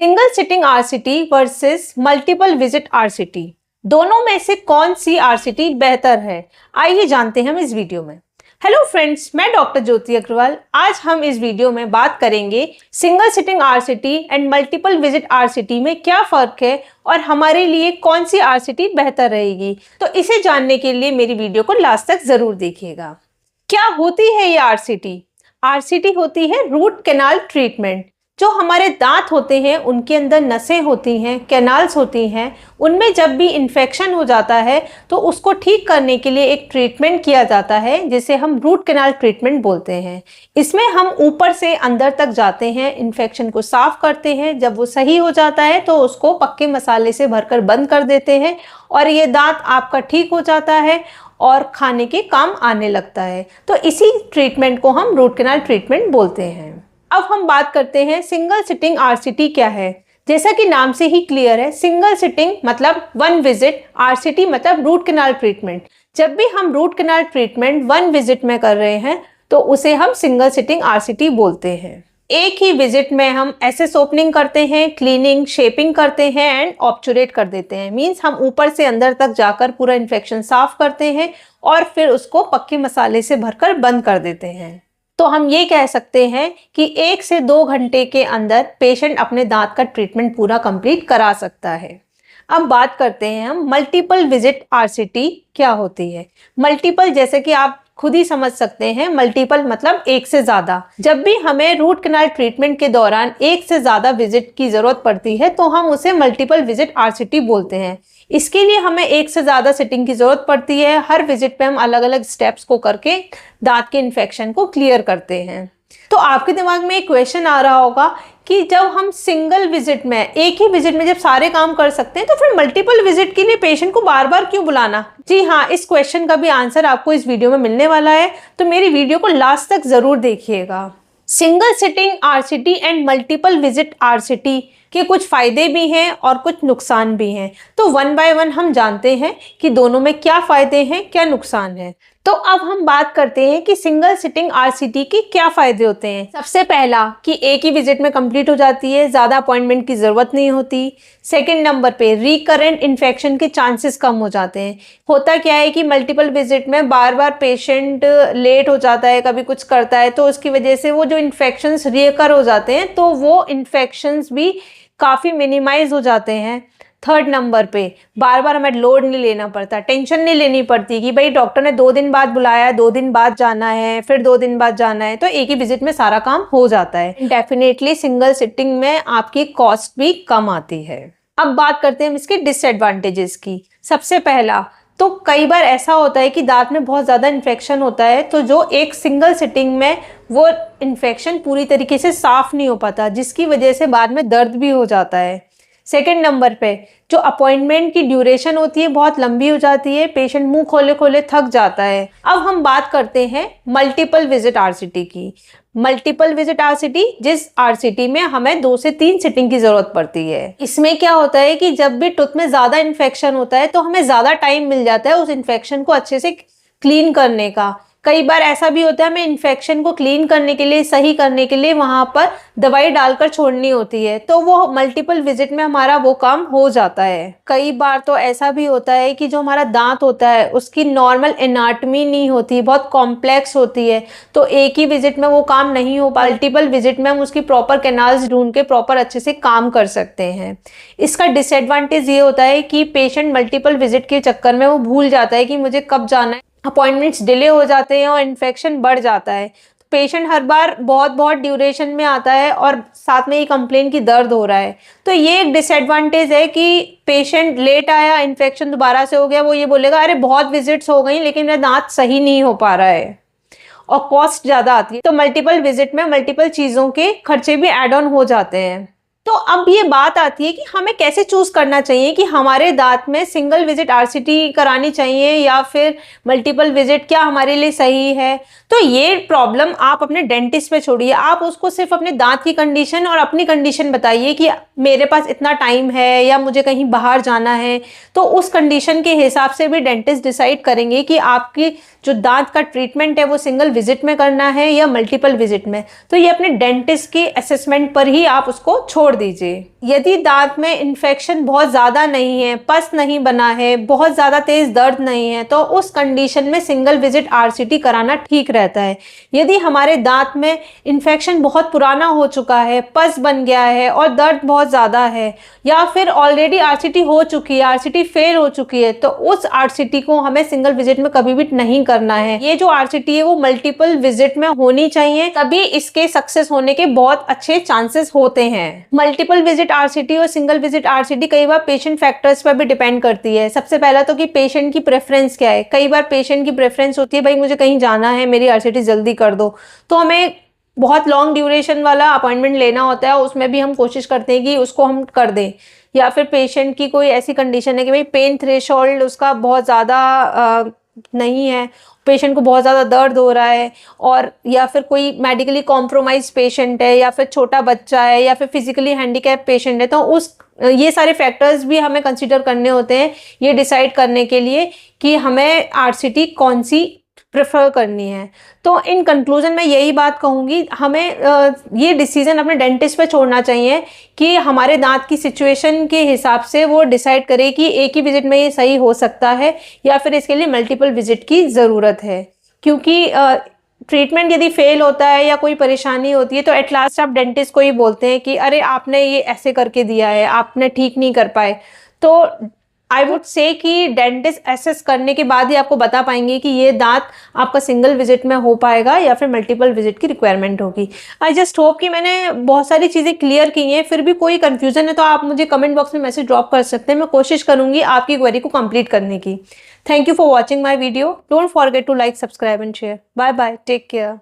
Single sitting RCT versus multiple visit RCT, दोनों में से कौन सी आरसीटी बेहतर है? आइए जानते हैं हम इस वीडियो में। हेलो फ्रेंड्स, मैं डॉक्टर ज्योति अग्रवाल। आज हम इस वीडियो में बात करेंगे single sitting RCT and multiple visit RCT में क्या फर्क है और हमारे लिए कौन सी आरसीटी बेहतर रहेगी। तो इसे जानने के लिए मेरी वीडियो को लास्ट तक जरूर देखिएगा। क्या होती है ये आरसीटी? आरसीटी होती है रूट कैनाल ट्रीटमेंट। जो हमारे दांत होते हैं उनके अंदर नसें होती हैं, कैनाल्स होती हैं, उनमें जब भी इन्फेक्शन हो जाता है तो उसको ठीक करने के लिए एक ट्रीटमेंट किया जाता है जिसे हम रूट कैनाल ट्रीटमेंट बोलते हैं। इसमें हम ऊपर से अंदर तक जाते हैं, इन्फेक्शन को साफ करते हैं। जब वो सही हो जाता है तो उसको पक्के मसाले से भरकर बंद कर देते हैं और ये दांत आपका ठीक हो जाता है और खाने के काम आने लगता है। तो इसी ट्रीटमेंट को हम रूट कैनाल ट्रीटमेंट बोलते हैं। अब हम बात करते हैं सिंगल सिटिंग आरसीटी क्या है। जैसा कि नाम से ही क्लियर है, सिंगल सिटिंग मतलब वन विजिट, आरसीटी मतलब रूट कैनाल ट्रीटमेंट। जब भी हम root canal treatment one visit में कर रहे हैं तो उसे हम सिंगल सिटिंग आरसीटी बोलते हैं। एक ही विजिट में हम एसएस ओपनिंग करते हैं, क्लीनिंग, शेपिंग करते हैं एंड ऑब्चुरेट कर देते हैं। मीन्स हम ऊपर से अंदर तक जाकर पूरा इन्फेक्शन साफ करते हैं और फिर उसको पक्के मसाले से भरकर बंद कर देते हैं। तो हम ये कह सकते हैं कि 1 से 2 घंटे के अंदर पेशेंट अपने दांत का ट्रीटमेंट पूरा कंप्लीट करा सकता है। अब बात करते हैं हम मल्टीपल विजिट आरसीटी क्या होती है। मल्टीपल जैसे कि आप खुद ही समझ सकते हैं, मल्टीपल मतलब 1 से ज़्यादा। जब भी हमें रूट कैनाल ट्रीटमेंट के दौरान 1 से ज़्यादा विजिट की ज़रूरत पड़ती है तो हम उसे मल्टीपल विजिट आरसीटी बोलते हैं। इसके लिए हमें 1 से ज़्यादा सिटिंग की ज़रूरत पड़ती है। हर विजिट पे हम अलग अलग स्टेप्स को करके दांत के इन्फेक्शन को क्लियर करते हैं। तो आपके दिमाग में एक क्वेश्चन आ रहा होगा कि जब हम सिंगल विजिट में, एक ही विजिट में जब सारे काम कर सकते हैं तो फिर मल्टीपल विजिट के लिए पेशेंट को बार बार क्यों बुलाना? जी हाँ, इस क्वेश्चन का भी आंसर आपको इस वीडियो में मिलने वाला है, तो मेरी वीडियो को लास्ट तक जरूर देखिएगा। Single sitting RCT and multiple visit RCT के कुछ फायदे भी हैं और कुछ नुकसान भी हैं। तो वन बाय वन हम जानते हैं कि दोनों में क्या फायदे हैं, क्या नुकसान है। तो अब हम बात करते हैं कि सिंगल सिटिंग आरसीटी के क्या फायदे होते हैं। सबसे पहला कि एक ही विजिट में कंप्लीट हो जाती है, ज़्यादा अपॉइंटमेंट की ज़रूरत नहीं होती। सेकंड नंबर पे रिकरेंट इन्फेक्शन के चांसेस कम हो जाते हैं। होता क्या है कि मल्टीपल विजिट में बार बार पेशेंट लेट हो जाता है, कभी कुछ करता है, तो उसकी वजह से वो जो इन्फेक्शंस रिकर हो जाते हैं तो वो इन्फेक्शंस भी काफ़ी मिनिमाइज हो जाते हैं। थर्ड नंबर पे बार बार हमें लोड नहीं लेना पड़ता, टेंशन नहीं लेनी पड़ती कि भाई डॉक्टर ने 2 दिन बाद बुलाया, 2 दिन बाद जाना है, फिर 2 दिन बाद जाना है, तो एक ही विजिट में सारा काम हो जाता है। डेफिनेटली सिंगल सिटिंग में आपकी कॉस्ट भी कम आती है। अब बात करते हैं इसके डिसएडवांटेजेस की। सबसे पहला तो कई बार ऐसा होता है कि दांत में बहुत ज़्यादा इन्फेक्शन होता है तो जो एक सिंगल सिटिंग में वो इन्फेक्शन पूरी तरीके से साफ नहीं हो पाता, जिसकी वजह से बाद में दर्द भी हो जाता है। सेकेंड नंबर पे जो अपॉइंटमेंट की ड्यूरेशन होती है बहुत लंबी हो जाती है, पेशेंट मुंह खोले खोले थक जाता है। अब हम बात करते हैं मल्टीपल विजिट आरसीटी की। मल्टीपल विजिट आरसीटी, जिस आरसीटी में हमें 2 से 3 सिटिंग की जरूरत पड़ती है। इसमें क्या होता है कि जब भी टूथ में ज्यादा इन्फेक्शन होता है तो हमें ज्यादा टाइम मिल जाता है उस इन्फेक्शन को अच्छे से क्लीन करने का। कई बार ऐसा भी होता है हमें इन्फेक्शन को क्लीन करने के लिए, सही करने के लिए वहां पर दवाई डालकर छोड़नी होती है, तो वो मल्टीपल विजिट में हमारा वो काम हो जाता है। कई बार तो ऐसा भी होता है कि जो हमारा दांत होता है उसकी नॉर्मल एनाटमी नहीं होती, बहुत कॉम्प्लेक्स होती है, तो एक ही विजिट में वो काम नहीं हो पाता। मल्टीपल विजिट में हम उसकी प्रॉपर कैनाल्स ढूंढ के प्रॉपर अच्छे से काम कर सकते हैं। इसका डिसएडवांटेज ये होता है कि पेशेंट मल्टीपल विजिट के चक्कर में वो भूल जाता है कि मुझे कब जाना है, अपॉइंटमेंट्स डिले हो जाते हैं और इन्फेक्शन बढ़ जाता है। तो पेशेंट हर बार बहुत ड्यूरेशन में आता है और साथ में ही कंप्लेन की दर्द हो रहा है। तो ये एक डिसएडवांटेज है कि पेशेंट लेट आया, इन्फेक्शन दोबारा से हो गया, वो ये बोलेगा अरे बहुत विजिट्स हो गई लेकिन मेरा दांत सही नहीं हो पा रहा है और कॉस्ट ज़्यादा आती है। तो मल्टीपल विजिट में मल्टीपल चीज़ों के खर्चे भी एड ऑन हो जाते हैं। तो अब ये बात आती है कि हमें कैसे चूज करना चाहिए कि हमारे दांत में सिंगल विजिट आरसीटी करानी चाहिए या फिर मल्टीपल विजिट, क्या हमारे लिए सही है। तो ये प्रॉब्लम आप अपने डेंटिस्ट पे छोड़िए, आप उसको सिर्फ अपने दांत की कंडीशन और अपनी कंडीशन बताइए कि मेरे पास इतना टाइम है या मुझे कहीं बाहर जाना है, तो उस कंडीशन के हिसाब से भी डेंटिस्ट डिसाइड करेंगे कि आपकी जो दांत का ट्रीटमेंट है वो सिंगल विजिट में करना है या मल्टीपल विजिट में। तो ये अपने डेंटिस्ट के असेसमेंट पर ही आप उसको छोड़ छोड़ दीजिए। यदि दांत में इन्फेक्शन बहुत ज़्यादा नहीं है, पस नहीं बना है, बहुत ज़्यादा तेज़ दर्द नहीं है, तो उस कंडीशन में सिंगल विजिट आरसीटी कराना ठीक रहता है। यदि हमारे दांत में इन्फेक्शन बहुत पुराना हो चुका है, पस बन गया है और दर्द बहुत ज़्यादा है, या फिर ऑलरेडी आरसीटी हो चुकी है, आरसीटी फेल हो चुकी है, तो उस आरसीटी को हमें सिंगल विजिट में कभी भी नहीं करना है। ये जो आरसीटी है वो मल्टीपल विजिट में होनी चाहिए, तभी इसके सक्सेस होने के बहुत अच्छे चांसेस होते हैं। मल्टीपल विजिट आरसीटी और सिंगल विजिट आरसीटी कई बार पेशेंट फैक्टर्स पर भी डिपेंड करती है। सबसे पहला तो कि पेशेंट की प्रेफरेंस क्या है। कई बार पेशेंट की प्रेफरेंस होती है, भाई मुझे कहीं जाना है, मेरी आरसीटी जल्दी कर दो, तो हमें बहुत लॉन्ग ड्यूरेशन वाला अपॉइंटमेंट लेना होता है, उसमें भी हम कोशिश करते हैं कि उसको हम कर दें। या फिर पेशेंट की कोई ऐसी कंडीशन है कि भाई पेन थ्रेशोल्ड उसका बहुत ज़्यादा नहीं है, पेशेंट को बहुत ज़्यादा दर्द हो रहा है, और या फिर कोई मेडिकली कॉम्प्रोमाइज पेशेंट है, या फिर छोटा बच्चा है, या फिर फिजिकली हैंडीकैप पेशेंट है, तो ये सारे फैक्टर्स भी हमें कंसीडर करने होते हैं ये डिसाइड करने के लिए कि हमें आरसीटी कौन सी प्रेफर करनी है। तो इन कंक्लूजन में यही बात कहूँगी, हमें ये डिसीजन अपने डेंटिस्ट पे छोड़ना चाहिए कि हमारे दांत की सिचुएशन के हिसाब से वो डिसाइड करे कि एक ही विजिट में ये सही हो सकता है या फिर इसके लिए मल्टीपल विजिट की ज़रूरत है। क्योंकि ट्रीटमेंट यदि फेल होता है या कोई परेशानी होती है तो एट लास्ट आप डेंटिस्ट को ही बोलते हैं कि अरे आपने ये ऐसे करके दिया है, आपने ठीक नहीं कर पाए। तो आई वुड से कि डेंटिस्ट एसेस करने के बाद ही आपको बता पाएंगे कि ये दांत आपका सिंगल विजिट में हो पाएगा या फिर मल्टीपल विजिट की रिक्वायरमेंट होगी। आई जस्ट होप कि मैंने बहुत सारी चीज़ें क्लियर की हैं। फिर भी कोई कंफ्यूजन है तो आप मुझे कमेंट बॉक्स में मैसेज ड्रॉप कर सकते हैं, मैं कोशिश करूंगी आपकी क्वेरी को कंप्लीट करने की। Thank you for watching my video. Don't forget to like, subscribe and share. Bye bye, take care.